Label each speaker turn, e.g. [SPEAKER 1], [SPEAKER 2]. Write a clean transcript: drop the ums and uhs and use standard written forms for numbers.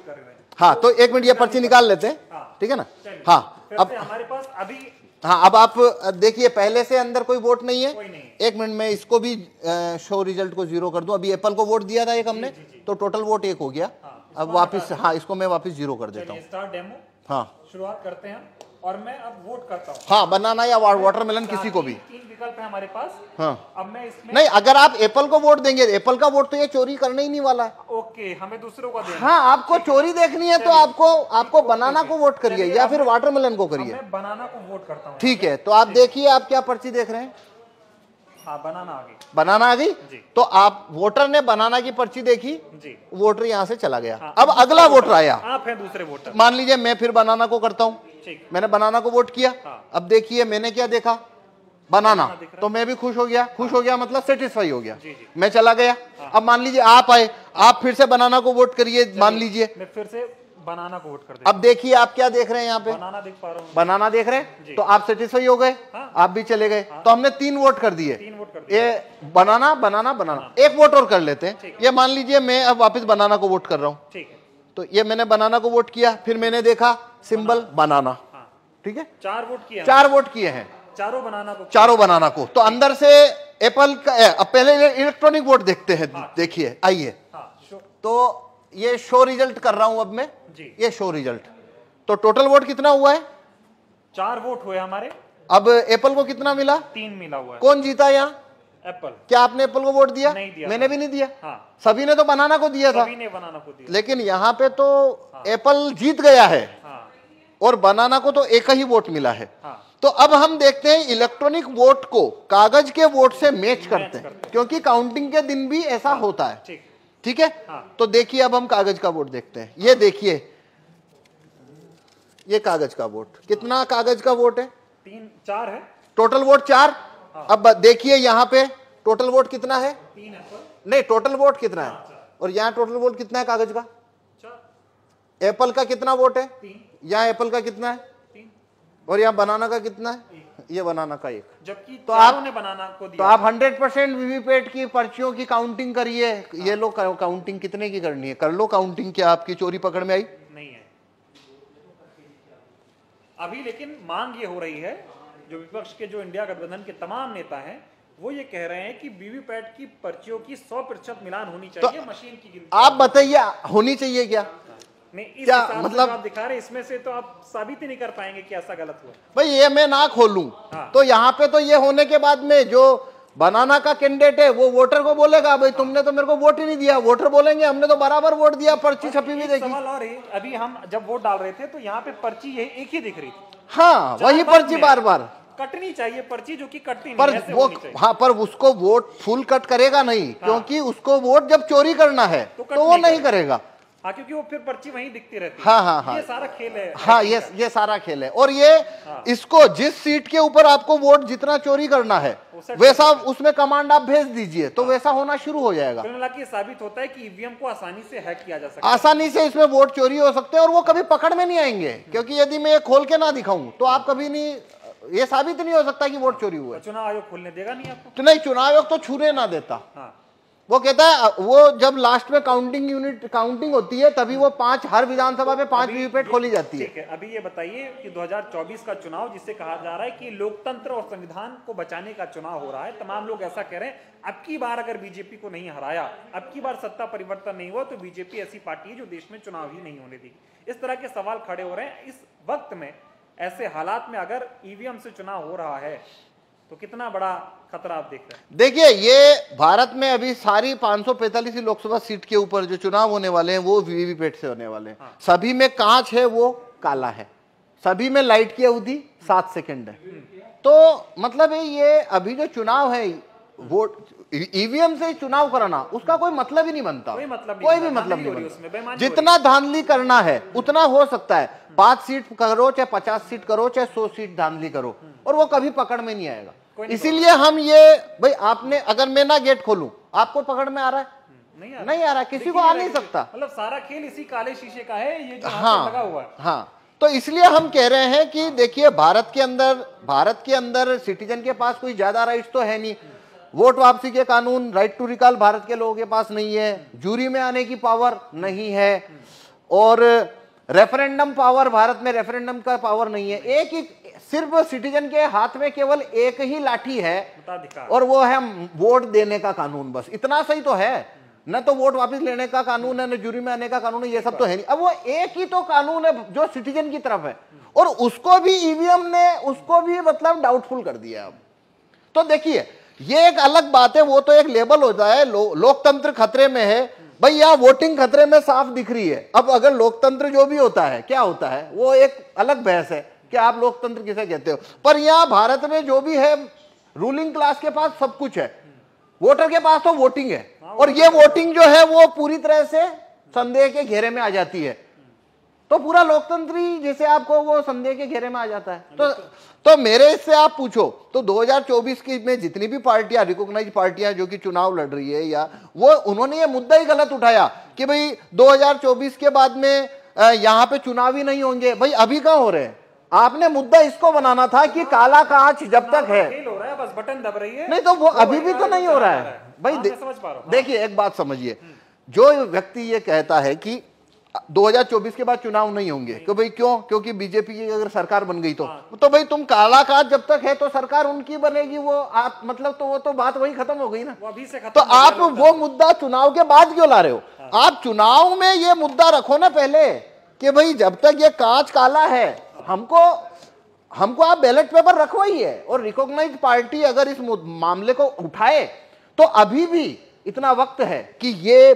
[SPEAKER 1] कर रहे हैं।
[SPEAKER 2] हाँ, तो 1 मिनट ये पर्ची निकाल लेते हैं, ठीक है ना। हाँ,
[SPEAKER 1] अब हमारे पास अभी,
[SPEAKER 2] हाँ, अब आप देखिए पहले से अंदर कोई वोट नहीं है।
[SPEAKER 1] कोई नहीं।
[SPEAKER 2] 1 मिनट में इसको भी शो रिजल्ट को 0 कर दूं। अभी एप्पल को वोट दिया था एक हमने, तो टोटल वोट 1 हो गया। अब वापस, हाँ, इसको मैं वापस 0 कर देता हूँ।
[SPEAKER 1] स्टार्ट डेमो,
[SPEAKER 2] हाँ,
[SPEAKER 1] शुरुआत करते हैं और मैं अब वोट करता हूँ।
[SPEAKER 2] हाँ, बनाना या वाटरमेलन किसी को भी।
[SPEAKER 1] 3 विकल्प है हमारे पास।
[SPEAKER 2] हाँ,
[SPEAKER 1] अब मैं इसमें
[SPEAKER 2] नहीं, अगर आप एप्पल को वोट देंगे, एप्पल का वोट तो ये चोरी करने ही नहीं वाला है।
[SPEAKER 1] ओके, हमें दूसरों को देना।
[SPEAKER 2] हाँ, आपको चोरी देखनी है तो आपको बनाना को वोट करिए या फिर वाटरमेलन को करिए।
[SPEAKER 1] मैं बनाना को वोट करता हूँ।
[SPEAKER 2] ठीक है, तो आप देखिए आप क्या पर्ची देख रहे हैं।
[SPEAKER 1] हाँ, बनाना आ गई।
[SPEAKER 2] बनाना आ गई, तो आप वोटर ने बनाना की पर्ची देखी
[SPEAKER 1] जी,
[SPEAKER 2] वोटर यहाँ से चला गया। अब अगला वोटर आया,
[SPEAKER 1] आप हैं दूसरे वोटर।
[SPEAKER 2] मान लीजिए मैं फिर बनाना को करता हूँ, मैंने बनाना को वोट किया। अब देखिए मैंने क्या देखा, बनाना, तो मैं भी खुश हो गया मतलब सेटिस्फाई हो गया, मैं चला गया। अब मान लीजिए आप आए, आप फिर से बनाना को वोट करिए, मान लीजिए
[SPEAKER 1] मैं फिर से बनाना को वोट कर देता हूं।
[SPEAKER 2] अब देखिए आप क्या देख रहे हैं यहाँ पे,
[SPEAKER 1] बनाना देख पा रहा हूं।
[SPEAKER 2] बनाना देख रहे हैं, तो आप सेटिस्फाई हो गए, आप भी चले गए। तो हमने 3 वोट कर दिए, ये बनाना बनाना बनाना। 1 वोट और कर लेते हैं। ये मान लीजिए मैं अब वापस बनाना को वोट कर रहा हूँ, ठीक है। तो ये मैंने बनाना को वोट किया, फिर मैंने देखा सिंबल बनाना, ठीक है।
[SPEAKER 1] 4 वोट किए,
[SPEAKER 2] 4 वोट किए हैं,
[SPEAKER 1] चारों बनाना को।
[SPEAKER 2] तो अंदर से एप्पल का। अब पहले इलेक्ट्रॉनिक वोट देखते हैं, देखिए आइए। तो ये शो रिजल्ट कर रहा हूं अब मैं, ये शो रिजल्ट। तो टोटल वोट कितना हुआ है?
[SPEAKER 1] 4 वोट हुए हमारे।
[SPEAKER 2] अब एप्पल को कितना मिला?
[SPEAKER 1] 3 मिला हुआ है।
[SPEAKER 2] कौन जीता यहाँ?
[SPEAKER 1] एप्पल।
[SPEAKER 2] क्या आपने एप्पल को वोट दिया?
[SPEAKER 1] नहीं दिया,
[SPEAKER 2] मैंने भी नहीं दिया।
[SPEAKER 1] हाँ।
[SPEAKER 2] सभी ने तो बनाना को दिया था,
[SPEAKER 1] सभी ने बनाना को दिया।
[SPEAKER 2] लेकिन यहाँ पे तो एप्पल जीत गया है और बनाना को तो 1 ही वोट मिला है। तो अब हम देखते हैं इलेक्ट्रॉनिक वोट को कागज के वोट से मैच करते हैं, क्योंकि काउंटिंग के दिन भी ऐसा होता है, ठीक है। तो देखिए अब हम कागज का वोट देखते हैं। ये देखिए, ये कागज का वोट, कितना कागज का वोट है?
[SPEAKER 1] 4 है
[SPEAKER 2] टोटल वोट 4। अब देखिए यहाँ पे टोटल वोट कितना है?
[SPEAKER 1] 3 एप्पल।
[SPEAKER 2] नहीं, टोटल वोट कितना है? और यहाँ टोटल वोट कितना है कागज का? 4। एप्पल का कितना वोट है? 3। यहाँ एप्पल का कितना है? 3। और यहाँ बनाना का कितना है? ये बनाना का 1।
[SPEAKER 1] जबकि
[SPEAKER 2] तो आप
[SPEAKER 1] ने बनाना को दिया।
[SPEAKER 2] तो आप 100% वीवीपैट की पर्चियों की काउंटिंग करिए। ये लो, काउंटिंग कितने की करनी है कर लो काउंटिंग। क्या आपकी चोरी पकड़ में आई?
[SPEAKER 1] नहीं है अभी, लेकिन मांग ये हो रही है, जो विपक्ष के, जो इंडिया गठबंधन के तमाम नेता हैं, वो ये कह रहे हैं कि वीवीपैट की पर्चियों की 100% मिलान होनी चाहिए, मशीन की गिनती।
[SPEAKER 2] आप बताइए होनी चाहिए क्या?
[SPEAKER 1] नहीं, इस
[SPEAKER 2] क्या
[SPEAKER 1] मतलब आप दिखा रहे, इसमें से तो आप साबित ही नहीं कर पाएंगे कि ऐसा गलत हुआ।
[SPEAKER 2] भाई ये मैं ना खोलूं तो यहाँ पे तो ये होने के बाद में जो बनाना का कैंडिडेट है वो वोटर को बोलेगा भाई तुमने तो मेरे को वोट ही नहीं दिया। वोटर बोलेंगे हमने तो बराबर वोट दिया, पर्ची छपी हुई देखी।
[SPEAKER 1] सवाल और है, अभी हम जब वोट डाल रहे थे तो यहाँ पे पर्ची ये एक ही दिख रही थी।
[SPEAKER 2] हाँ, वही पर्ची बार बार
[SPEAKER 1] कटनी चाहिए पर्ची, जो कि कटती
[SPEAKER 2] पर
[SPEAKER 1] नहीं,
[SPEAKER 2] वो हाँ, पर उसको वोट फुल कट करेगा नहीं, क्योंकि उसको वोट जब चोरी करना है तो वो नहीं करेगा।
[SPEAKER 1] हाँ, क्योंकि वो फिर पर्ची वहीं दिखती रहती है।
[SPEAKER 2] हाँ हाँ हाँ,
[SPEAKER 1] ये सारा खेल है।
[SPEAKER 2] हाँ, ये सारा खेल है। और ये इसको जिस सीट के ऊपर आपको वोट जितना चोरी करना है वैसा उसमें कमांड आप भेज दीजिए तो वैसा होना शुरू हो जाएगा।
[SPEAKER 1] ये साबित होता है कि ईवीएम को आसानी से हैक किया जा सकता है,
[SPEAKER 2] आसानी से इसमें वोट चोरी हो सकते हैं और वो कभी पकड़ में नहीं आएंगे, क्योंकि यदि मैं ये खोल के ना दिखाऊं तो आप कभी नहीं, ये साबित नहीं हो सकता कि वोट चोरी हुआ है।
[SPEAKER 1] चुनाव आयोग खोलने देगा नहीं आपको?
[SPEAKER 2] तो नहीं, चुनाव आयोग तो छूने ना देता। वो कहता है, वो जब लास्ट में काउंटिंग होती है तभी वो 5 हर विधानसभा में 5 वीवीपैट खोली जाती है।
[SPEAKER 1] ठीक है, अभी ये बताइए कि 2024 का चुनाव, जिसे कहा जा रहा है कि लोकतंत्र और संविधान को बचाने का चुनाव हो रहा है, तमाम लोग ऐसा कह रहे हैं, अब की बार अगर बीजेपी को नहीं हराया, अब की बार सत्ता परिवर्तन नहीं हुआ तो बीजेपी ऐसी पार्टी है जो देश में चुनाव ही नहीं होने देगी। इस तरह के सवाल खड़े हो रहे हैं। इस वक्त में, ऐसे हालात में अगर ईवीएम से चुनाव हो रहा है तो कितना बड़ा खतरा आप देख रहे हैं?
[SPEAKER 2] देखिए, ये भारत में अभी सारी 545 लोकसभा सीट के ऊपर जो चुनाव होने वाले हैं वो वीवीपैट से होने वाले हैं। सभी में कांच है, वो काला है, सभी में लाइट की अवधि 7 सेकंड है। तो मतलब ये अभी जो चुनाव है, वोट ईवीएम से चुनाव कराना, उसका कोई मतलब ही नहीं बनता, कोई भी मतलब नहीं बनता। जितना धांधली करना है उतना हो सकता है, 5 सीट करो चाहे 50 सीट करो चाहे 100 सीट धांधली करो, और वो कभी पकड़ में नहीं आएगा। इसीलिए हम ये, भाई आपने, अगर मैं ना गेट खोलूं आपको पकड़ में आ रहा है? नहीं आ रहा, किसी को आ नहीं सकता।
[SPEAKER 1] मतलब सारा खेल इसी काले शीशे का है, ये जो लगा हुआ है।
[SPEAKER 2] हाँ, तो इसलिए हम कह रहे हैं कि देखिए, भारत के अंदर सिटीजन के पास कोई ज्यादा राइट्स तो है नहीं। वोट वापसी के कानून, राइट टू रिकॉल भारत के लोगों के पास नहीं है, जूरी में आने की पावर नहीं है, और रेफरेंडम पावर, भारत में रेफरेंडम का पावर नहीं है। एक ही सिर्फ सिटीजन के हाथ में केवल एक ही लाठी है और वो है वोट देने का कानून। बस इतना सही तो है, न तो वोट वापस लेने का कानून है, न जुरी में आने का कानून है, ये सब तो है नहीं। अब वो एक ही तो कानून है जो सिटीजन की तरफ है, और उसको भी ईवीएम ने उसको भी मतलब डाउटफुल कर दिया। अब तो देखिए ये एक अलग बात है, वो तो एक लेबल होता है लोकतंत्र खतरे में है। भाई यहाँ वोटिंग खतरे में साफ दिख रही है। अब अगर लोकतंत्र जो भी होता है क्या होता है वो एक अलग बहस है कि आप लोकतंत्र किसे कहते हो, पर यहाँ भारत में जो भी है रूलिंग क्लास के पास सब कुछ है, वोटर के पास तो वोटिंग है, और ये वोटिंग जो है वो पूरी तरह से संदेह के घेरे में आ जाती है। तो पूरा लोकतंत्री जैसे आपको वो संदेह के घेरे में आ जाता है। तो मेरे से आप पूछो तो 2024 की में जितनी भी पार्टियां, रिकॉग्नाइज पार्टियां जो कि चुनाव लड़ रही है, या वो उन्होंने ये मुद्दा ही गलत उठाया कि भाई 2024 के बाद में यहाँ पे चुनाव ही नहीं होंगे। भाई अभी कहाँ हो रहे हैं? आपने मुद्दा इसको बनाना था कि काला कांच जब तक है,
[SPEAKER 1] हो रहा है बस बटन दब रही है,
[SPEAKER 2] नहीं तो वो अभी भी तो नहीं हो रहा है। भाई देखिए एक बात समझिए, जो व्यक्ति ये कहता है कि 2024 के बाद चुनाव नहीं होंगे, तो भाई क्यों? क्योंकि बीजेपी की अगर सरकार बन गई तो भाई तुम काला कांच जब तक है तो सरकार उनकी बनेगी, वो आप मतलब तो वो तो बात वही खत्म हो गई ना।
[SPEAKER 1] वो अभी से खत्म
[SPEAKER 2] तो आप वो मुद्दा चुनाव के बाद क्यों ला रहे हो? आप चुनाव में ये मुद्दा रखो ना पहले कि भाई जब तक ये कांच काला है हमको आप बैलेट पेपर रखवाइए, और रिकॉग्नाइज पार्टी अगर इस मामले को उठाए तो अभी भी इतना वक्त है कि ये